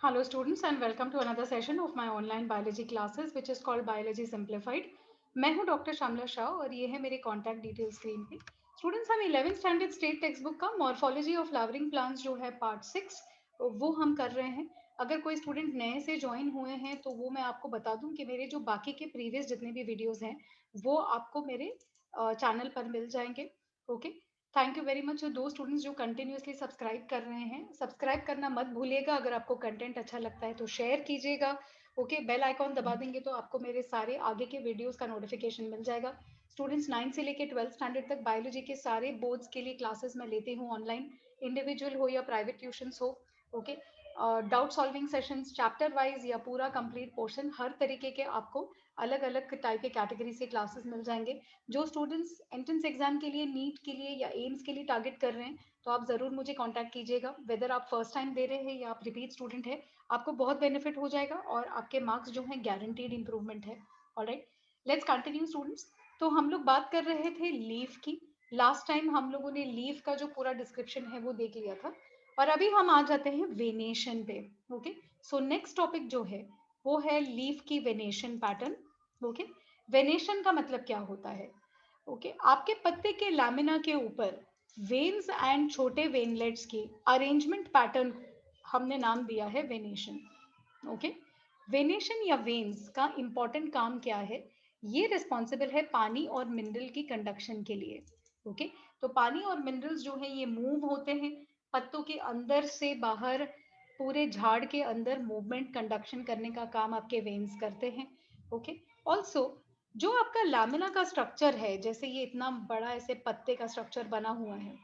Hello students and welcome to another session of my online biology classes which is called Biology Simplified. मैं हूं doctor Shyamala Shah और ये है मेरे कॉन्टैक्ट डिटेल स्क्रीन पे। स्टूडेंट्स हम 11th standard state text book का मॉर्फोलॉजी ऑफ फ्लावरिंग प्लांट्स जो है पार्ट 6 वो हम कर रहे हैं। अगर कोई स्टूडेंट नए से ज्वाइन हुए हैं तो वो मैं आपको बता दूं कि मेरे जो बाकी के प्रीवियस जितने भी वीडियोस हैं वो आपको मेरे चैनल पर मिल जाएंगे। Okay, thank you very much दो स्टूडेंट्स जो कंटिन्यूअसली सब्सक्राइब कर रहे हैं। सब्सक्राइब करना मत भूलिएगा। अगर आपको कंटेंट अच्छा लगता है तो शेयर कीजिएगा। ओके, बेल आइकॉन दबा देंगे तो आपको मेरे सारे आगे के वीडियोस का नोटिफिकेशन मिल जाएगा। स्टूडेंट्स 9 से लेकर 12 स्टैंडर्ड तक बायोलॉजी के सारे बोर्ड्स के लिए क्लासेस मैं लेती हूँ ऑनलाइन, इंडिविजुअल हो या प्राइवेट ट्यूशंस हो। Okay, doubt solving sessions, chapter wise या पूरा कंप्लीट पोर्शन, हर तरीके के आपको अलग अलग टाइप के कैटेगरी से क्लासेस मिल जाएंगे। जो स्टूडेंट्स एंट्रेंस एग्जाम के लिए, नीट के लिए या एम्स के लिए टारगेट कर रहे हैं तो आप ज़रूर मुझे कांटेक्ट कीजिएगा। वेदर आप फर्स्ट टाइम दे रहे हैं या आप रिपीट स्टूडेंट है, आपको बहुत बेनिफिट हो जाएगा और आपके मार्क्स जो हैं गारंटीड इंप्रूवमेंट है। Alright, let's continue students. तो हम लोग बात कर रहे थे लीफ की। लास्ट टाइम हम लोगों ने लीफ का जो पूरा डिस्क्रिप्शन है वो देख लिया था और अभी हम आ जाते हैं वेनेशन पे। ओके, सो नेक्स्ट टॉपिक जो है वो है लीफ की वेनेशन पैटर्न। ओके, वेनेशन का मतलब क्या होता है? ओके, आपके पत्ते के लैमिना के ऊपर वेन्स एंड छोटे वेनलेट्स की अरेंजमेंट पैटर्न हमने नाम दिया है वेनेशन। ओके, वेनेशन या वेन्स का इंपॉर्टेंट काम क्या है? ये रिस्पॉन्सिबल है पानी और मिनरल की कंडक्शन के लिए। ओके, तो पानी और मिनरल्स जो है ये मूव होते हैं पत्तों के अंदर से बाहर। पूरे झाड़ के अंदर मूवमेंट कंडक्शन करने का काम आपके वेन्स करते हैं। ओके, ऑल्सो जो आपका लैमिना का स्ट्रक्चर है, जैसे ये इतना बड़ा ऐसे पत्ते का स्ट्रक्चर बना हुआ है,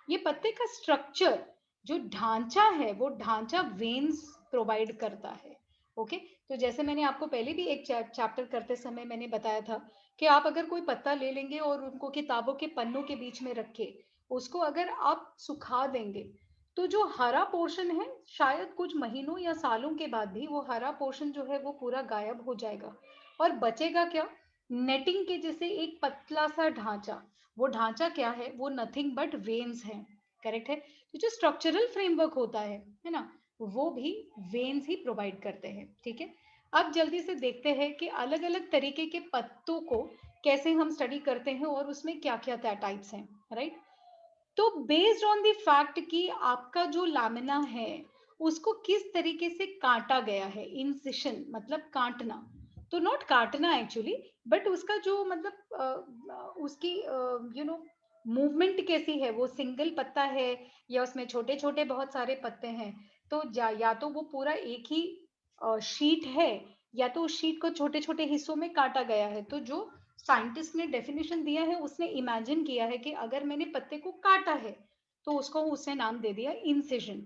ये पत्ते का स्ट्रक्चर जो ढांचा है वो ढांचा वेन्स प्रोवाइड करता है। ओके, तो जैसे मैंने आपको पहले भी एक चैप्टर करते समय मैंने बताया था कि आप अगर कोई पत्ता ले लेंगे और उनको किताबों के पन्नों के बीच में रख के उसको अगर आप सुखा देंगे तो जो हरा पोर्शन है शायद कुछ महीनों या सालों के बाद भी वो हरा पोर्शन जो है वो पूरा गायब हो जाएगा और बचेगा क्या? नेटिंग के जैसे एक पतला सा ढांचा। वो ढांचा क्या है? वो नथिंग बट वेन्स है। करेक्ट है? तो जो स्ट्रक्चरल फ्रेमवर्क होता है ना, वो भी वेन्स ही प्रोवाइड करते हैं। ठीक है, अब जल्दी से देखते हैं कि अलग अलग तरीके के पत्तों को कैसे हम स्टडी करते हैं और उसमें क्या क्या टाइप्स हैं। राइट, तो बेस्ड ऑन द फैक्ट कि आपका जो लामिना है उसको किस तरीके से काटा गया है, इंसिशन मतलब काटना, तो नॉट काटना एक्चुअली, बट उसका जो मतलब उसकी मूवमेंट कैसी है, वो सिंगल पत्ता है या उसमें छोटे छोटे बहुत सारे पत्ते हैं। तो या तो वो पूरा एक ही शीट है या तो उस शीट को छोटे छोटे हिस्सों में काटा गया है। तो जो साइंटिस्ट ने डेफिनेशन दिया है उसने इमेजिन किया है कि अगर मैंने पत्ते को काटा है तो उसको उसने नाम दे दिया इंसिजन।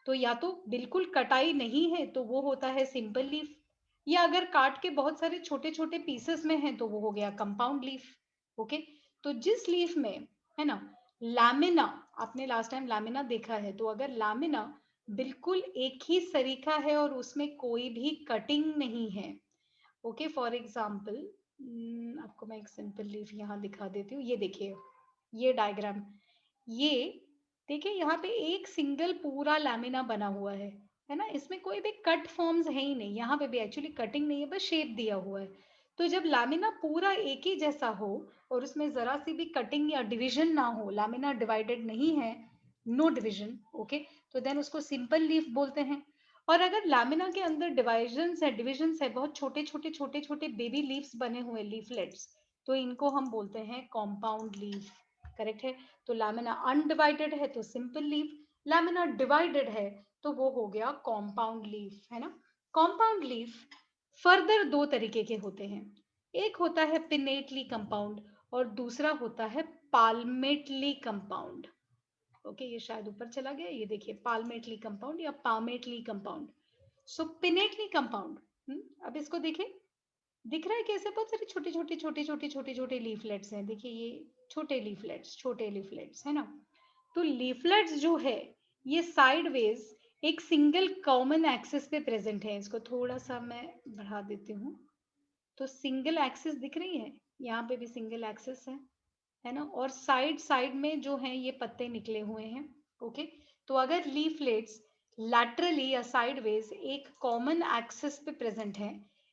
तो या तो बिल्कुल कटाई नहीं है तो वो होता है सिंपल लीफ, या अगर काट के बहुत सारे छोटे छोटे पीसेस में है तो वो हो गया कंपाउंड लीफ। ओके, तो जिस लीफ में है ना लैमिना, आपने लास्ट टाइम लैमिना देखा है, तो अगर लैमिना बिल्कुल एक ही सरीखा है और उसमें कोई भी कटिंग नहीं है। ओके, फॉर एग्जाम्पल आपको मैं एक सिंपल लीफ यहाँ दिखा देती हूँ। ये देखिए, ये डायग्राम, ये देखिए यहाँ पे एक सिंगल पूरा लैमिना बना हुआ है ना, इसमें कोई भी कट फॉर्म्स है ही नहीं, यहाँ पे भी एक्चुअली कटिंग नहीं है, बस शेप दिया हुआ है। तो जब लैमिना पूरा एक ही जैसा हो और उसमें जरा सी भी कटिंग या डिवीजन ना हो, लैमिना डिवाइडेड नहीं है, नो डिवीजन, ओके, तो देन उसको सिंपल लीफ बोलते हैं। और अगर लैमिना के अंदर डिविजन्स है, बहुत छोटे छोटे छोटे छोटे बेबी लीव्स बने हुए लीफलेट्स, तो इनको हम बोलते हैं कॉम्पाउंड लीफ। करेक्ट है? तो लैमिना अनडिवाइडेड है तो सिंपल लीफ, लैमिना डिवाइडेड है तो वो हो गया कॉम्पाउंड लीफ, है ना। कॉम्पाउंड लीफ फर्दर दो तरीके के होते हैं, एक होता है पिनेटली कंपाउंड और दूसरा होता है पाल्मेटली कंपाउंड। ओके, ये शायद ऊपर चला गया, ये देखिए पाल्मेटली कंपाउंड या पामेटली कंपाउंड। सो पिनेटली कंपाउंड, अब इसको देखिए, दिख रहा है कैसे बहुत सारे छोटे छोटे छोटे छोटे छोटे छोटे लीफलेट्स हैं। देखिए ये छोटे लीफलेट्स है ना। तो लीफलेट्स जो है ये साइडवेज एक सिंगल कॉमन एक्सिस पे प्रेजेंट है। इसको थोड़ा सा मैं बढ़ा देती हूँ, तो सिंगल एक्सिस दिख रही है, यहाँ पे भी सिंगल एक्सिस है ना, और साइड साइड में जो है ये पत्ते निकले हुए हैं। ओके, तो अगर लीफलेट्स लैटरली या साइडवेज एक कॉमन एक्सिस पे प्रेजेंट है।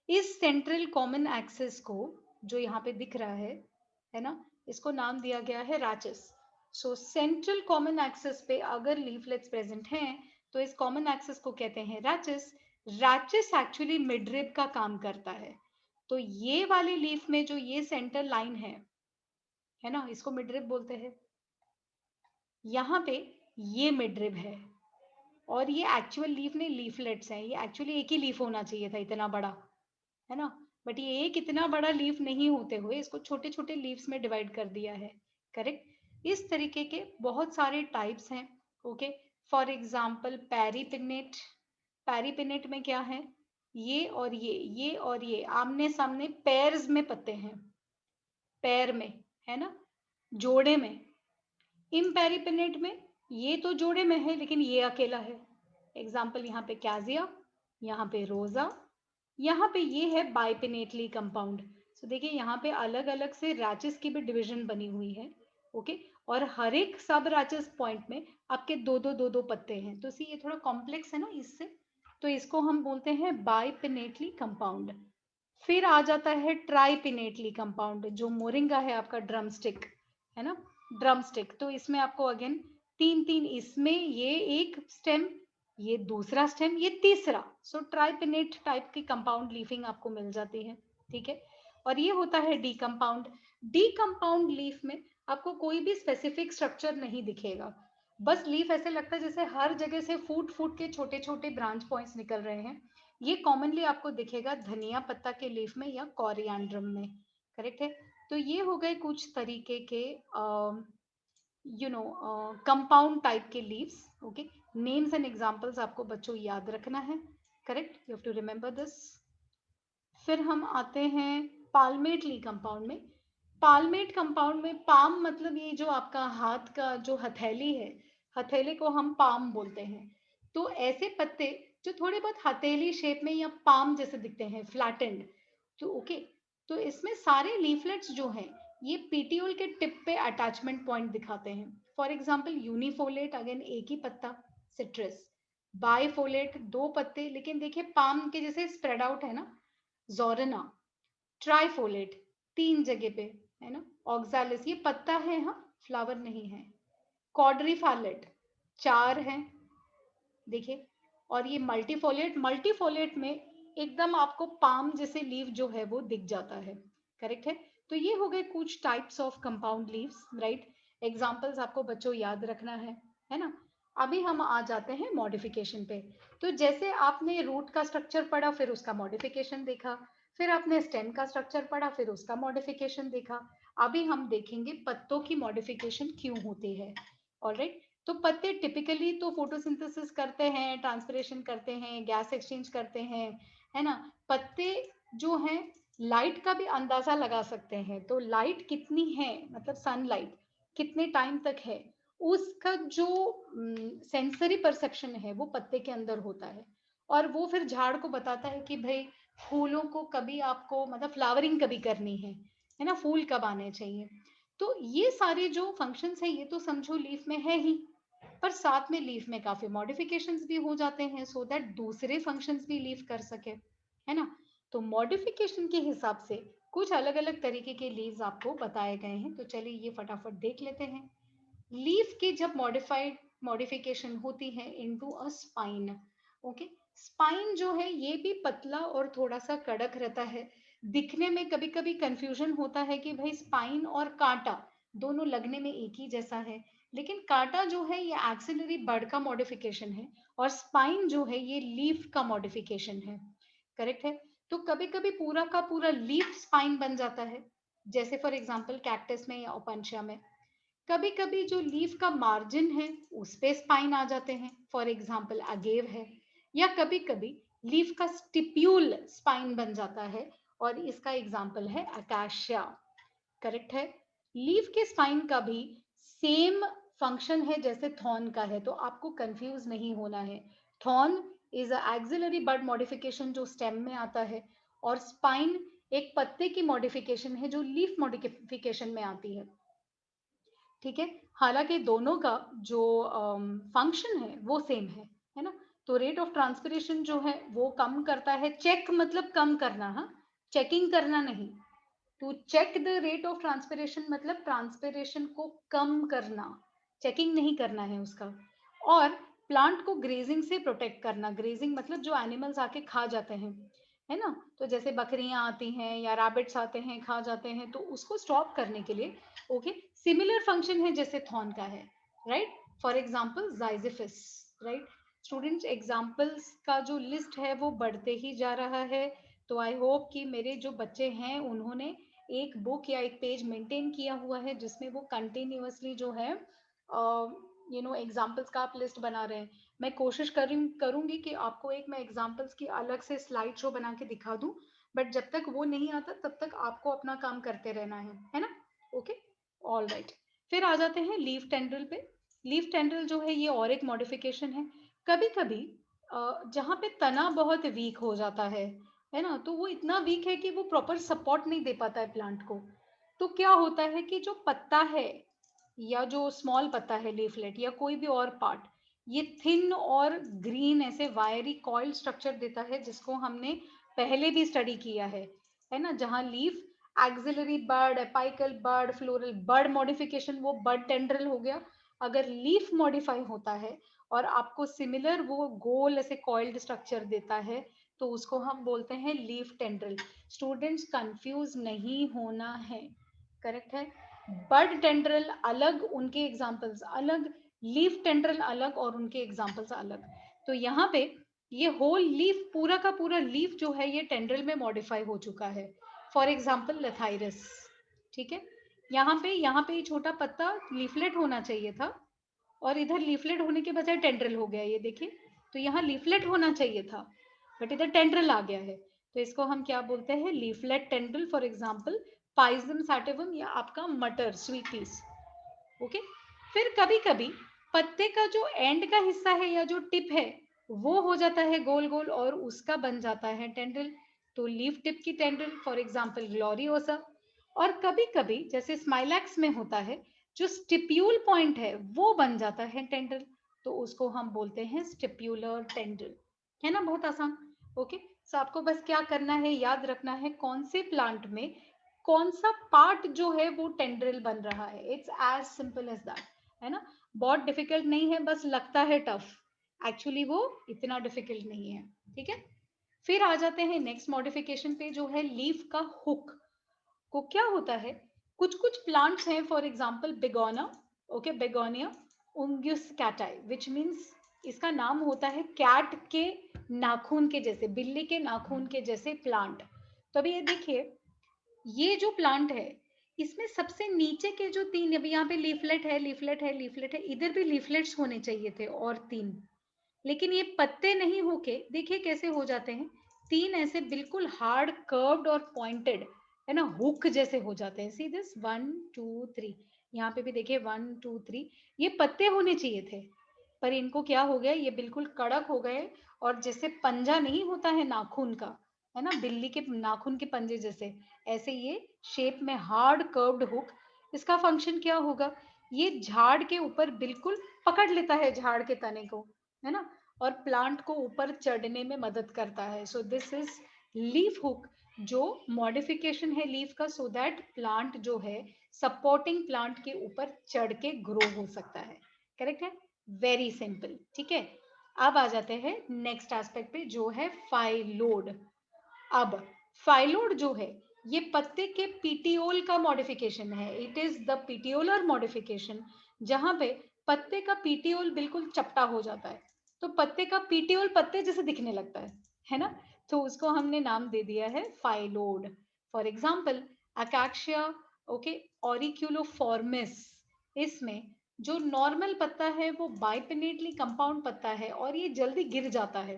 इस सेंट्रल कॉमन एक्सिस को, जो यहाँ पे दिख रहा है ना, इसको नाम दिया गया है रैचेस। सो सेंट्रल कॉमन एक्सिस पे अगर लीफलेट्स प्रेजेंट हैं तो इस कॉमन एक्सिस को कहते हैं रैचेस। रैचेस एक्चुअली मिडरिब का काम करता है। तो ये वाले लीफ में जो ये सेंटर लाइन है ना, इसको मिडरिब बोलते हैं। यहाँ पे ये मिडरिब है और ये एक्चुअल लीफ नहीं, लीफलेट्स हैं। ये एक्चुअली एक ही लीफ होना चाहिए था, इतना बड़ा, है ना, बट ये एक इतना बड़ा लीफ नहीं होते हुए इसको छोटे छोटे लीव्स में डिवाइड कर दिया है। करेक्ट। इस तरीके के बहुत सारे टाइप्स हैं। Okay, for example paripinnate. Paripinnate में क्या है, ये और ये और ये आमने सामने पेयर्स में पत्ते हैं, पैर में, है ना, जोड़े में। इम्पेरिपिनेट में ये तो जोड़े में है लेकिन ये अकेला है। एग्जाम्पल यहाँ पे कैजिया, यहाँ पे रोजा, यहाँ पे ये है बाइपिनेटली कंपाउंड। सो देखिए यहाँ पे अलग अलग से रैचेस की भी डिवीजन बनी हुई है। ओके, और हर एक सब रैचेस पॉइंट में आपके दो दो पत्ते हैं। तो सी ये थोड़ा कॉम्प्लेक्स है ना इससे, तो इसको हम बोलते हैं बाइपिनेटली कंपाउंड। फिर आ जाता है ट्राइपिनेटली कंपाउंड, जो मोरिंगा है आपका ड्रमस्टिक, है ना, ड्रमस्टिक। तो इसमें आपको अगेन तीन तीन, इसमें ये एक स्टेम, ये दूसरा स्टेम, ये तीसरा। सो ट्राइपिनेट टाइप की कंपाउंड लीफिंग आपको मिल जाती है। ठीक है, और ये होता है D compound. D compound leaf में आपको कोई भी स्पेसिफिक स्ट्रक्चर नहीं दिखेगा, बस लीफ ऐसे लगता है जैसे हर जगह से फूट फूट के छोटे छोटे ब्रांच पॉइंट्स निकल रहे हैं। ये कॉमनली आपको दिखेगा धनिया पत्ता के लीफ में या कोरिएंड्रम में। करेक्ट है। तो ये हो गए कुछ तरीके के कंपाउंड टाइप के leaves. Okay, names and examples आपको बच्चों याद रखना है। Correct, you have to remember this. फिर हम आते हैं पाल्मेटली कंपाउंड में। पाल्मेट कंपाउंड में पाम मतलब ये जो आपका हाथ का जो हथेली है, हथेले को हम पाम बोलते हैं। तो ऐसे पत्ते जो थोड़े बहुत हथेली शेप में या पाम जैसे दिखते हैं, फ्लैटेंड। तो ओके, तो इसमें सारे लीफलेट्स जो हैं ये पीटियोल के टिप पे अटैचमेंट पॉइंट दिखाते हैं। फॉर एग्जाम्पल यूनिफोलेट, अगेन एक ही पत्ता, सिट्रस। बाइफोलेट दो पत्ते लेकिन देखिए पाम के जैसे स्प्रेड आउट है ना, जोरना। ट्राइफोलेट तीन जगह पे, है ना। ऑक्सालिस ये पत्ता है, हाँ, फ्लावर नहीं है। क्वाड्रीफैलेट चार है, देखिए। और ये मल्टीफोलेट, मल्टीफोलेट में एकदम आपको पाम जैसे लीव जो है वो दिख जाता है। करेक्ट है। तो ये हो गए कुछ types of compound leaves, right. Examples आपको बच्चों याद रखना है ना। अभी हम आ जाते हैं मॉडिफिकेशन पे। तो जैसे आपने रूट का स्ट्रक्चर पढ़ा, फिर उसका मॉडिफिकेशन देखा, फिर आपने स्टेम का स्ट्रक्चर पढ़ा, फिर उसका मॉडिफिकेशन देखा। अभी हम देखेंगे पत्तों की मॉडिफिकेशन क्यों होती है। ऑलराइट। तो पत्ते टिपिकली तो फोटोसिंथेसिस करते हैं, ट्रांसपिरेशन करते हैं, गैस एक्सचेंज करते हैं, है ना। पत्ते जो हैं लाइट का भी अंदाजा लगा सकते हैं। तो लाइट कितनी है, मतलब सनलाइट कितने टाइम तक है, उसका जो सेंसरी परसेप्शन है वो पत्ते के अंदर होता है। और वो फिर झाड़ को बताता है कि भाई फूलों को कभी आपको, मतलब फ्लावरिंग कभी करनी है ना, फूल कब आने चाहिए। तो ये सारे जो फंक्शंस हैं ये तो समझो लीफ में है ही, पर साथ में लीफ में काफी मॉडिफिकेशंस भी हो जाते हैं सो दैट दूसरे फंक्शंस भी लीफ कर सके, है ना। तो मॉडिफिकेशन के हिसाब से कुछ अलग अलग तरीके के लीव्स आपको बताए गए हैं। तो चलिए ये फटाफट देख लेते हैं। लीफ की जब मॉडिफिकेशन होती है into a spine. Okay, spine जो है ये भी पतला और थोड़ा सा कड़क रहता है। दिखने में कभी कभी कंफ्यूजन होता है कि भाई स्पाइन और कांटा दोनों लगने में एक ही जैसा है, लेकिन कांटा जो है ये एक्सिलरी बर्ड का मॉडिफिकेशन है और स्पाइन जो है ये लीफ का मॉडिफिकेशन है। करेक्ट है। तो कभी कभी पूरा का पूरा लीफ स्पाइन बन जाता है, जैसे फॉर एग्जांपल कैक्टस में या ओपनशिया में। कभी कभी जो लीफ का मार्जिन है उस पे स्पाइन आ जाते हैं, फॉर एग्जाम्पल अगेव है। या कभी कभी लीफ का स्टिप्यूल स्पाइन बन जाता है और इसका एग्जाम्पल है अकाशिया। करेक्ट है। लीफ के स्पाइन का भी सेम फंक्शन है जैसे थॉर्न का है, तो आपको कंफ्यूज नहीं होना है। Thorn is a axillary bud modification जो स्टेम में आता है, और स्पाइन एक पत्ते की मॉडिफिकेशन है जो लीफ मॉडिफिकेशन में आती है। ठीक है, हालांकि दोनों का जो फंक्शन है वो सेम है ना। तो रेट ऑफ ट्रांसपिरेशन जो है वो कम करता है। चेक मतलब कम करना, हाँ, चेकिंग करना नहीं। To check the rate of transpiration मतलब ट्रांसपिरेशन को कम करना, चेकिंग नहीं करना है उसका। और प्लांट को ग्रेजिंग से प्रोटेक्ट करना। ग्रेजिंग मतलब जो एनिमल्स आके खा जाते हैं, है ना, तो जैसे बकरियां आती हैं या रैबिट्स आते हैं खा जाते हैं, तो उसको स्टॉप करने के लिए ओके सिमिलर फंक्शन है जैसे थॉर्न का है, right. For example Zizyphus, right. Students examples का जो लिस्ट है वो बढ़ते ही जा रहा है। तो आई होप कि मेरे जो बच्चे हैं उन्होंने एक बुक या एक पेज मेंटेन किया हुआ है जिसमें वो कंटिन्यूअसली जो है एग्जाम्पल्स का आप लिस्ट बना रहे हैं। मैं कोशिश करूंगी कि आपको एक मैं एग्जाम्पल्स की अलग से स्लाइड शो बना के दिखा दूं, बट जब तक वो नहीं आता तब तक आपको अपना काम करते रहना है ना। Okay, all right. फिर आ जाते हैं लीफ टेंड्रिल पे। लीफ टेंड्रिल जो है ये और एक मॉडिफिकेशन है। कभी कभी जहाँ पे तना बहुत वीक हो जाता है ना, तो वो इतना वीक है कि वो प्रॉपर सपोर्ट नहीं दे पाता है प्लांट को। तो क्या होता है कि जो पत्ता है या जो स्मॉल पत्ता है लीफलेट या कोई भी और पार्ट, ये थिन और ग्रीन ऐसे वायरी कॉइल स्ट्रक्चर देता है जिसको हमने पहले भी स्टडी किया है ना, जहाँ leaf axillary bud, apical bird, floral bird modification वो बर्ड टेंड्रल हो गया। अगर लीफ मॉडिफाई होता है और आपको सिमिलर वो गोल ऐसे कॉइल्ड स्ट्रक्चर देता है तो उसको हम बोलते हैं लीफ टेंड्रल। स्टूडेंट्स कंफ्यूज नहीं होना है, करेक्ट है। बर्ड टेंड्रल अलग, उनके एग्जाम्पल्स अलग, लीफ टेंड्रल अलग और उनके एग्जाम्पल्स अलग। तो यहाँ पे ये होल लीफ, पूरा का पूरा लीफ जो है ये टेंड्रल में मॉडिफाई हो चुका है। फॉर एग्जाम्पल लेथाइरस, ठीक है। यहाँ पे ये छोटा पत्ता लीफलेट होना चाहिए था और इधर लीफलेट होने के बजाय टेंड्रल हो गया, ये देखिए। तो यहाँ लीफलेट होना चाहिए था बट इधर टेंड्रल आ गया है, तो इसको हम क्या बोलते हैं, leaflet tendril. For example Pisum sativum या आपका मटर, स्वीट पीस। ओके। फिर कभी कभी पत्ते का जो एंड का हिस्सा है या जो टिप है वो हो जाता है गोल गोल और उसका बन जाता है टेंड्रल, तो लीफ टिप की टेंड्रल, फॉर एग्जाम्पल ग्लोरियोसा। और कभी कभी जैसे स्माइलैक्स में होता है, जो स्टिप्यूल पॉइंट है वो बन जाता है टेंड्रल, तो उसको हम बोलते हैं स्टिप्यूलर टेंड्रल, है ना, बहुत आसान। ओके, सो आपको बस क्या करना है, याद रखना है कौन से प्लांट में कौन सा पार्ट जो है वो टेंड्रिल बन रहा है। It's as simple as that, है ना। बहुत डिफिकल्ट नहीं है, बस लगता है टफ, एक्चुअली वो इतना डिफिकल्ट नहीं है, ठीक है। फिर आ जाते हैं नेक्स्ट मॉडिफिकेशन पे जो है लीफ का हुक। को क्या होता है, कुछ कुछ प्लांट्स हैं, for example begonia, okay, begonia unguis cati, which means इसका नाम होता है कैट के नाखून के जैसे, बिल्ली के नाखून के जैसे प्लांट। तो अभी ये देखिए, ये जो प्लांट है इसमें सबसे नीचे के जो तीन, अभी यहाँ पे लीफलेट है, लीफलेट है, लीफलेट है, इधर भी लीफलेट्स होने चाहिए थे और तीन, लेकिन ये पत्ते नहीं होके देखिए कैसे हो जाते हैं, तीन ऐसे बिल्कुल हार्ड कर्व्ड और पॉइंटेड, है ना, हुक जैसे हो जाते हैं। सी दिस, 1 2 3, यहाँ पे भी देखिए 1 2 3, ये पत्ते होने चाहिए थे पर इनको क्या हो गया, ये बिल्कुल कड़क हो गए। और जैसे पंजा नहीं होता है नाखून का, है ना, बिल्ली के नाखून के पंजे जैसे, ऐसे ये शेप में हार्ड कर्व्ड हुक। इसका फंक्शन क्या होगा, ये झाड़ के ऊपर बिल्कुल पकड़ लेता है, झाड़ के तने को, है ना, और प्लांट को ऊपर चढ़ने में मदद करता है। So this is leaf hook, जो मॉडिफिकेशन है लीफ का, सो दैट प्लांट जो है सपोर्टिंग प्लांट के ऊपर चढ़ के ग्रो हो सकता है, करेक्ट है, वेरी सिंपल, ठीक है। अब आ जाते हैं नेक्स्ट एस्पेक्ट पे जो है फाइलोड। अब फाइलोड जो है ये पत्ते के पीटियोल का मॉडिफिकेशन है, इट इज द पीटियोलर मॉडिफिकेशन, जहां पे पत्ते का पीटियोल बिल्कुल चपटा हो जाता है, तो पत्ते का पीटियोल पत्ते जैसे दिखने लगता है ना, तो उसको हमने नाम दे दिया है फाइलोड। फॉर एग्जाम्पल अकैक्सिया, ओके, ऑरिक्यूलोफॉर्मिस, इसमें जो नॉर्मल पत्ता है वो बाइपिनेटली कंपाउंड पत्ता है और ये जल्दी गिर जाता है,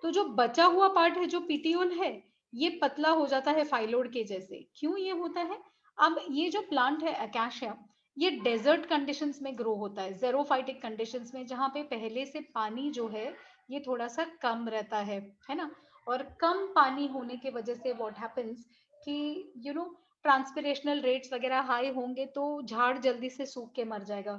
तो जो बचा हुआ पार्ट है जो पीटियोल है ये पतला हो जाता है फाइलोड के जैसे। क्यों ये होता है, अब ये जो प्लांट है अकाशिया, ये डेजर्ट कंडीशंस में ग्रो होता है, जेरोफाइटिक कंडीशंस में, जहाँ पे पहले से पानी जो है ये थोड़ा सा कम रहता है ना। और कम पानी होने की वजह से व्हाट हैपेंस कि ट्रांसपिरेशनल रेट्स वगैरह हाई होंगे तो झाड़ जल्दी से सूख के मर जाएगा।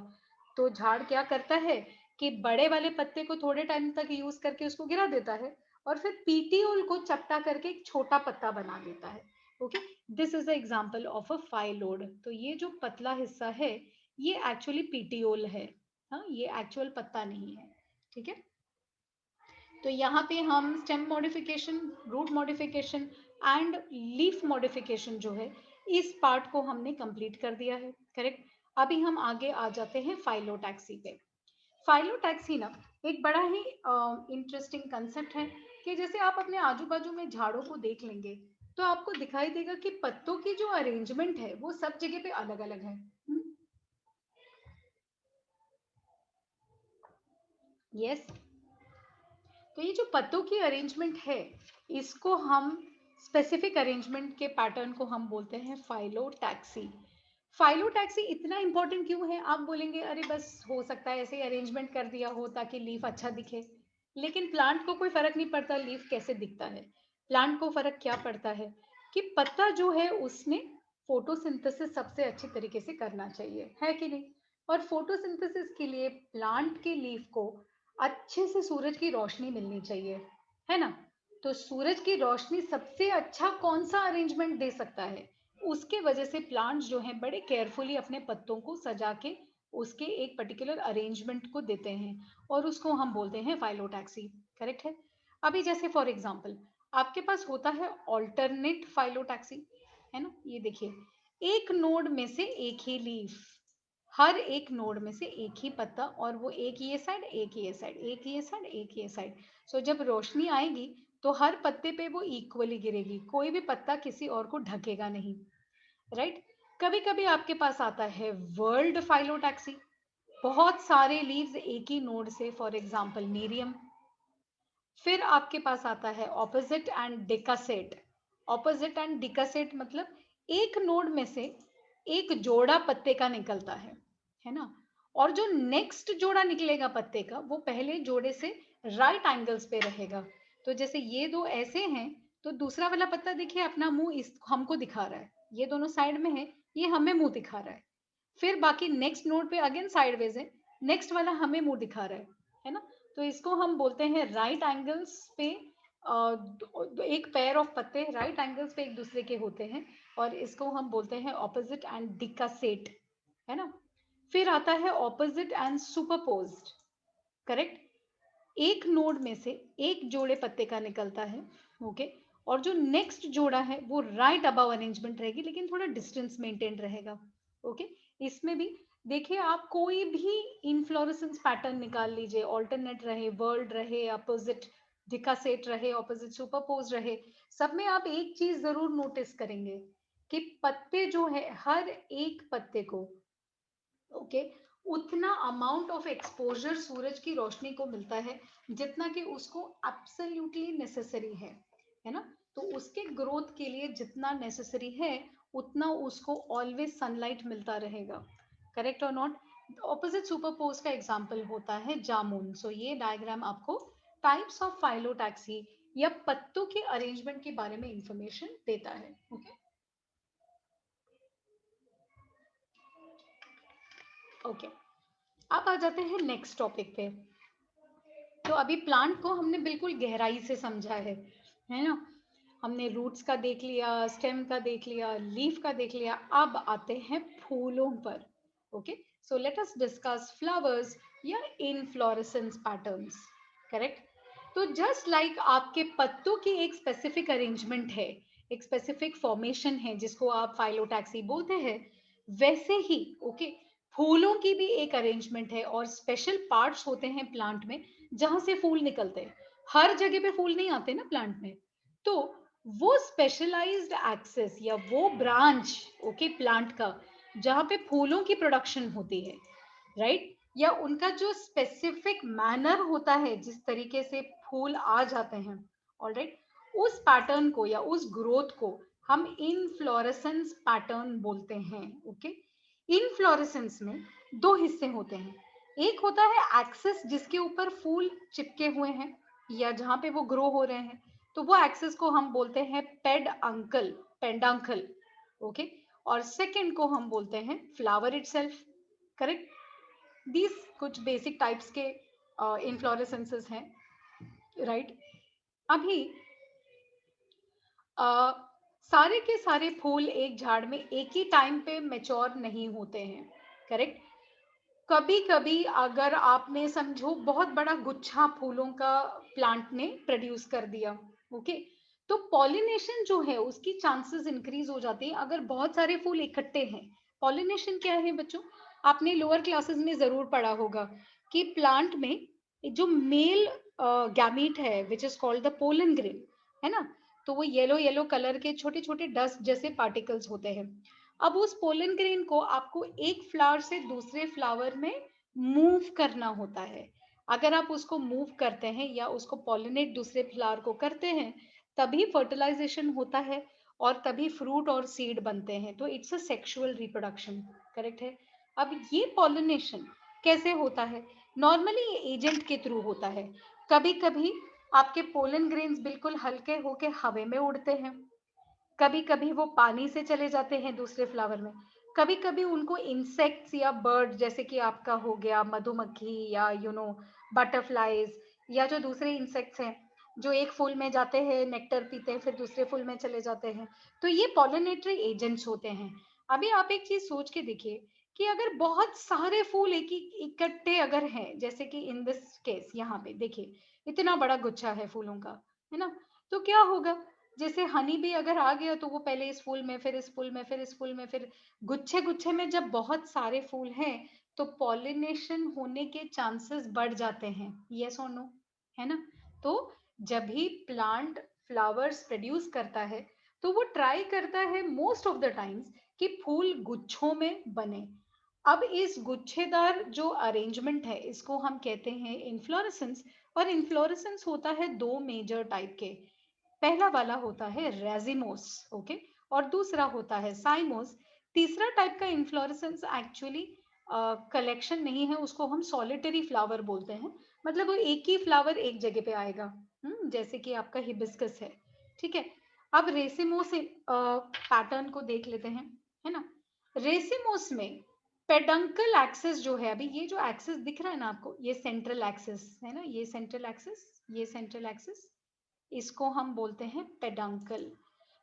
तो झाड़ क्या करता है कि बड़े वाले पत्ते को थोड़े टाइम तक यूज करके उसको गिरा देता है और फिर पीटीओल को चपटा करके एक छोटा पत्ता बना देता है। Okay, this is the example of a phyllode. तो ये जो पतला हिस्सा है ये एक्चुअली पीटीओल है। हाँ, ये एक्चुअल पत्ता नहीं है। ठीक है, तो यहाँ पे हम stem modification, root modification and leaf modification जो है इस पार्ट को हमने कंप्लीट कर दिया है। करेक्ट। अभी हम आगे आ जाते हैं फाइलोटैक्सी पे। फाइलोटैक्सी ना एक बड़ा ही इंटरेस्टिंग कंसेप्ट है कि जैसे आप अपने आजू बाजू में झाड़ों को देख लेंगे तो आपको दिखाई देगा कि पत्तों की जो अरेंजमेंट है वो सब जगह पे अलग अलग है। यस, तो ये जो पत्तों की अरेंजमेंट है इसको हम स्पेसिफिक अरेंजमेंट के पैटर्न को हम बोलते हैं फाइलोटैक्सी। फाइलोटैक्सी इतना इंपॉर्टेंट क्यों है? आप बोलेंगे अरे बस हो सकता है ऐसे अरेंजमेंट कर दिया हो ताकि लीफ अच्छा दिखे, लेकिन प्लांट को कोई फर्क नहीं पड़ता लीफ कैसे दिखता है। प्लांट को फर्क क्या पड़ता है कि पत्ता जो है उसने फोटोसिंथेसिस सबसे अच्छी तरीके से करना चाहिए, है कि नहीं? और फोटोसिंथेसिस के लिए प्लांट के लीफ को अच्छे से सूरज की रोशनी मिलनी चाहिए, है ना? तो सूरज की रोशनी सबसे अच्छा कौन सा अरेंजमेंट दे सकता है? उसके वजह से प्लांट्स जो हैं बड़े केयरफुली अपने पत्तों को सजा के उसके एक पर्टिकुलर अरेंजमेंट को देते हैं और उसको हम बोलते हैं फाइलोटैक्सी। करेक्ट है। अभी जैसे फॉर एग्जांपल आपके पास होता है ऑल्टरनेट फाइलोटैक्सी, है ना? ये देखिए, एक नोड में से एक ही लीफ, हर एक नोड में से एक ही पत्ता, और वो एक ये साइड एक ये साइड एक ये साइड एक ये साइड। सो जब रोशनी आएगी तो हर पत्ते पे वो इक्वली गिरेगी, कोई भी पत्ता किसी और को ढकेगा नहीं। राइट। कभी कभी आपके पास आता है वर्ल्ड फाइलोटैक्सी, बहुत सारे लीव्स एक ही नोड से, फॉर एग्जांपल नीरियम। फिर आपके पास आता है ऑपोजिट एंड डिकासेट। ऑपोजिट एंड डिकासेट मतलब एक नोड में से एक जोड़ा पत्ते का निकलता है ना? और जो नेक्स्ट जोड़ा निकलेगा पत्ते का वो पहले जोड़े से राइट एंगल्स पे रहेगा। तो जैसे ये दो ऐसे हैं तो दूसरा वाला पत्ता देखिए अपना मुंह इस हमको दिखा रहा है, ये दोनों साइड में है, ये हमें मुंह दिखा रहा है। फिर बाकी नेक्स्ट नोड पे अगेन साइडवेज है, नेक्स्ट वाला हमें मुंह दिखा रहा है ना? तो इसको हम बोलते हैं राइट एंगल्स पे एक पेयर ऑफ पत्ते राइट एंगल्स पे एक दूसरे के होते हैं, और इसको हम बोलते हैं ऑपोजिट एंड डिकासेट, है ना? फिर आता है ऑपोजिट एंड सुपरपोज्ड। करेक्ट। एक नोड में से एक जोड़े पत्ते का निकलता है। ओके, और जो नेक्स्ट जोड़ा है वो राइट अबव अरेंजमेंट रहेगी लेकिन थोड़ा डिस्टेंस मेंटेन रहेगा। ओके, इसमें भी देखिए आप कोई भी इनफ्लोरेसेंस पैटर्न निकाल लीजिए, ऑल्टरनेट रहे, वर्ल्ड रहे, अपोजिट डिकासेट रहे, ऑपोजिट सुपरपोज रहे, सब में आप एक चीज जरूर नोटिस करेंगे कि पत्ते जो है हर एक पत्ते को ओके उतना अमाउंट ऑफ एक्सपोजर सूरज की रोशनी को मिलता है जितना कि उसको एब्सोल्युटली नेसेसरी है ना? तो उसके ग्रोथ के लिए जितना नेसेसरी है उतना उसको ऑलवेज सनलाइट मिलता रहेगा। करेक्ट और नॉट? ऑपोजिट सुपरपोज का एग्जांपल होता है जामुन। सो ये डायग्राम आपको टाइप्स ऑफ फाइलोटैक्सी या पत्तों के अरेंजमेंट के बारे में इंफॉर्मेशन देता है। ओके ओके, अब आ जाते हैं नेक्स्ट टॉपिक पे। तो अभी प्लांट को हमने बिल्कुल गहराई से समझा है ना? हमने रूट्स का देख लिया, स्टेम का देख लिया, लीफ का देख लिया, अब आते हैं फूलों पर। Okay, so let us discuss flowers या इनफ्लोरेसेंस पैटर्न्स। करेक्ट। तो जस्ट लाइक आपके पत्तों की एक स्पेसिफिक अरेंजमेंट है, एक स्पेसिफिक फॉर्मेशन है जिसको आप फाइलोटैक्सी बोलते हैं, वैसे ही ओके फूलों की भी एक अरेंजमेंट है और स्पेशल पार्ट्स होते हैं प्लांट में जहां से फूल निकलते हैं। हर जगह पे फूल नहीं आते ना प्लांट में, तो वो स्पेशलाइज्ड एक्सेस या वो ब्रांच ओके प्लांट का जहां पे फूलों की प्रोडक्शन होती है, राइट? या उनका जो स्पेसिफिक मैनर होता है जिस तरीके से फूल आ जाते हैं, ऑलराइट, उस पैटर्न को या उस ग्रोथ को हम इनफ्लोरेसेंस पैटर्न बोलते हैं। ओके, इनफ्लोरेसेंस में दो हिस्से होते हैं। एक होता है एक्सिस जिसके ऊपर फूल चिपके हुए हैं या जहां पे वो ग्रो हो रहे हैं, तो वो एक्सिस को हम बोलते हैं पेडअंकल, पेंडांकल। ओके, और सेकंड को हम बोलते हैं फ्लावर इटसेल्फ। करेक्ट। दीज कुछ बेसिक टाइप्स के इन्फ्लोरेसेंसेस हैं, राइट। अभी अ, सारे के सारे फूल एक झाड़ में एक ही टाइम पे मैच्योर नहीं होते हैं, करेक्ट। कभी कभी अगर आपने समझो बहुत बड़ा गुच्छा फूलों का प्लांट ने प्रोड्यूस कर दिया, ओके, तो पॉलिनेशन जो है उसकी चांसेस इंक्रीज हो जाती है अगर बहुत सारे फूल इकट्ठे हैं। पॉलिनेशन क्या है बच्चों, आपने लोअर क्लासेस में जरूर पढ़ा होगा कि प्लांट में जो मेल गैमीट है which is called the pollen grain, है ना, तो वो येलो येलो कलर के छोटे छोटे डस्ट जैसे पार्टिकल्स होते हैं। अब उस पोलन ग्रेन को आपको एक फ्लावर से दूसरे फ्लावर में मूव करना होता है। अगर आप उसको मूव करते हैं या उसको पॉलिनेट दूसरे फ्लावर को करते हैं, तभी फर्टिलाइजेशन होता है और तभी फ्रूट और सीड बनते हैं। तो it's a sexual reproduction, correct है। अब ये पॉलिनेशन कैसे होता है? नॉर्मली ये एजेंट के थ्रू होता है। कभी कभी आपके पोलन ग्रेन्स बिल्कुल हल्के होके हवा में उड़ते हैं, कभी कभी वो पानी से चले जाते हैं दूसरे फ्लावर में, कभी कभी उनको इंसेक्ट्स या बर्ड जैसे कि आपका हो गया मधुमक्खी या बटरफ्लाईज या जो दूसरे इंसेक्ट्स हैं जो एक फूल में जाते हैं नेक्टर पीते हैं फिर दूसरे फूल में चले जाते हैं, तो ये पॉलिनेटरी एजेंट्स होते हैं। अभी आप एक चीज सोच के देखिए कि अगर बहुत सारे फूल एक ही इकट्ठे अगर हैं, जैसे कि इन दिस केस यहाँ पे देखिए इतना बड़ा गुच्छा है फूलों का, है ना, तो क्या होगा? जैसे हनी भी अगर आ गया तो वो पहले इस फूल में फिर इस फूल में फिर इस फूल में फिर गुच्छे गुच्छे में जब बहुत सारे फूल हैं तो पॉलिनेशन होने के चांसेस बढ़ जाते हैं, यस और नो, है ना। तो जब भी प्लांट फ्लावर्स प्रोड्यूस करता है तो वो ट्राई करता है मोस्ट ऑफ द टाइम्स कि फूल गुच्छों में बने। अब इस गुच्छेदार जो अरेंजमेंट है इसको हम कहते हैं इन्फ्लोरेसेंस। और इन्फ्लोरेसेंस होता है दो मेजर टाइप के। पहला वाला होता है रेजिमोस, ओके, और दूसरा होता है साइमोस। तीसरा टाइप का इन्फ्लोरेसेंस एक्चुअली कलेक्शन नहीं है, उसको हम सॉलिटरी फ्लावर बोलते हैं। मतलब वो एक ही फ्लावर एक जगह पे आएगा, जैसे कि आपका हिबिस्कस है, ठीक है। अब रेसिमोस पैटर्न को देख लेते हैं, है ना। रेसिमोस में पेडंकल एक्सिस जो है, अभी ये जो एक्सिस दिख रहा है ना आपको, ये सेंट्रल एक्सिस है ना, ये सेंट्रल एक्सिस, ये सेंट्रल एक्सिस, इसको हम बोलते हैं पेडंकल।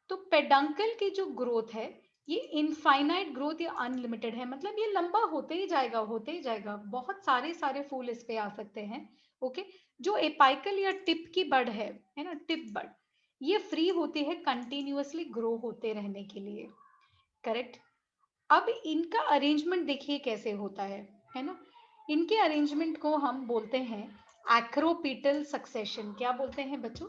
तो पेडंकल की जो ग्रोथ है ये इनफाइनाइट ग्रोथ या अनलिमिटेड है, मतलब ये लंबा होते ही जाएगा होते ही जाएगा, बहुत सारे सारे फूल इस पे आ सकते हैं, ओके। जो एपाइकल या टिप की बड है ना, टिप बड, ये फ्री होती है कंटिन्यूअसली ग्रो होते रहने के लिए, करेक्ट। अब इनका अरेंजमेंट देखिए कैसे होता है ना। इनके अरेंजमेंट को हम बोलते हैं एक्रोपीटल सक्सेशन। क्या बोलते हैं बच्चों?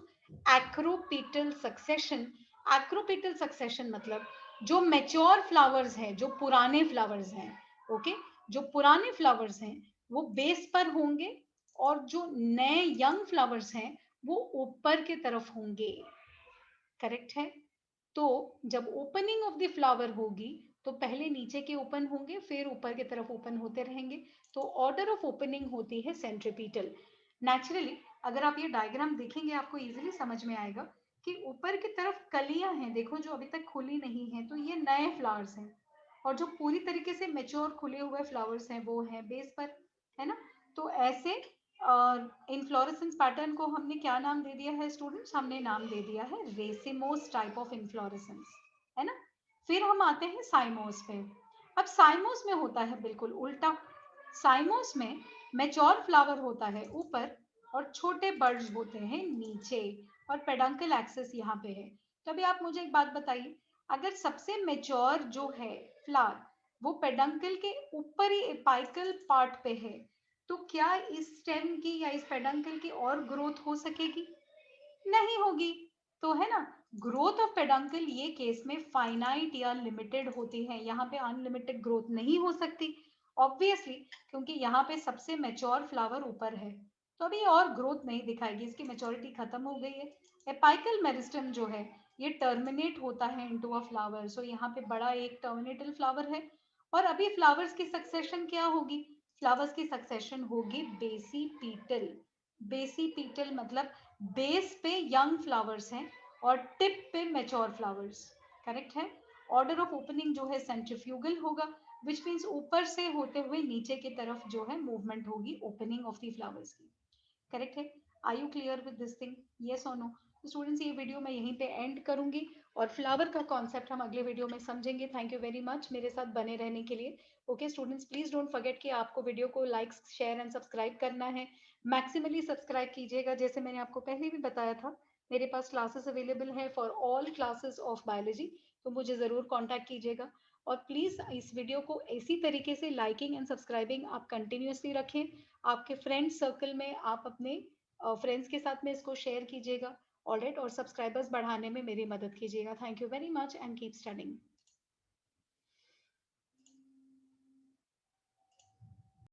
एक्रोपीटल सक्सेशन। एक्रोपीटल सक्सेशन मतलब जो मैच्योर फ्लावर्स हैं, जो पुराने फ्लावर्स हैं, ओके, जो पुराने फ्लावर्स हैं वो बेस पर होंगे और जो नए यंग फ्लावर्स हैं वो ऊपर की तरफ होंगे, करेक्ट है। तो जब ओपनिंग ऑफ द फ्लावर होगी तो पहले नीचे के ओपन होंगे फिर ऊपर की तरफ ओपन होते रहेंगे। तो ऑर्डर ऑफ ओपनिंग होती है सेंट्रीपीटल। नेचुरली अगर आप ये डायग्राम देखेंगे आपको इजीली समझ में आएगा कि ऊपर की तरफ कलियां हैं, देखो जो अभी तक खुली नहीं है, तो ये नए फ्लावर्स हैं। और जो पूरी तरीके से मेच्योर खुले हुए फ्लावर्स हैं वो हैं बेस पर, है ना। तो ऐसे इन्फ्लोरेसेंस पैटर्न को हमने क्या नाम दे दिया है स्टूडेंट्स? हमने नाम दे दिया है रेसिमोस टाइप ऑफ इन्फ्लोरेसेंस, है ना। फिर हम आते हैं साइमोस पे। अब साइमोस में होता है बिल्कुल उल्टा। साइमोस में मैच्योर फ्लावर होता है ऊपर और छोटे बर्ड्स होते हैं नीचे, और पेडंकल एक्सिस यहाँ पे है। तो अभी आप मुझे एक बात बताइए, अगर सबसे मैच्योर जो है फ्लावर वो पेडंकल के ऊपर ही एपाइकल पार्ट पे है, तो क्या इस स्टेम की या इस पेडंकल की और ग्रोथ हो सकेगी? नहीं होगी। तो है ना, ग्रोथ ऑफ पेडंकल ये केस में फाइनाइट या लिमिटेड होती है, यहाँ पे अनलिमिटेड ग्रोथ नहीं हो सकती ऑब्वियसली, क्योंकि यहाँ पे सबसे मैच्योर फ्लावर ऊपर है। तो अभी और ग्रोथ नहीं दिखाएगी, इसकी मैच्योरिटी खत्म हो गई है। एपाइकल मेरिस्टम जो है ये टर्मिनेट होता है इनटू अ फ्लावर, सो यहाँ पे बड़ा एक टर्मिनेटल फ्लावर है। और अभी फ्लावर्स की सक्सेशन क्या होगी? फ्लावर्स की सक्सेशन होगी बेसीपीटल। बेसीपीटल मतलब बेस पे यंग फ्लावर्स हैं और टिप पे मैच्योर फ्लावर्स, करेक्ट है। ऑर्डर ऑफ ओपनिंग जो है सेंट्रीफ्यूगल होगा। विच मीन्स ऊपर से होते हुए नीचे की तरफ जो है मूवमेंट होगी ओपनिंग ऑफ द फ्लावर्स की। करेक्ट है? Are you clear with this thing? Yes और नो? तो स्टूडेंट्स ये वीडियो मैं यहीं पे एंड करूंगी और फ्लावर का कॉन्सेप्ट हम अगले वीडियो में समझेंगे। थैंक यू वेरी मच मेरे साथ बने रहने के लिए। Okay students, please don't forget कि आपको वीडियो को लाइक शेयर एंड सब्सक्राइब करना है। मैक्सिमली सब्सक्राइब कीजिएगा, जैसे मैंने आपको पहले भी बताया था मेरे पास क्लासेस अवेलेबल है for all classes of biology, तो मुझे ज़रूर कॉन्टैक्ट कीजिएगा। और प्लीज़ इस वीडियो को इसी तरीके से लाइकिंग एंड सब्सक्राइबिंग आप कंटिन्यूसली रखें। आपके फ्रेंड सर्कल में आप अपने फ्रेंड्स के साथ में इसको शेयर कीजिएगा। ऑलराइट, और सब्सक्राइबर्स बढ़ाने में मेरी मदद कीजिएगा। Thank you very much and keep studying.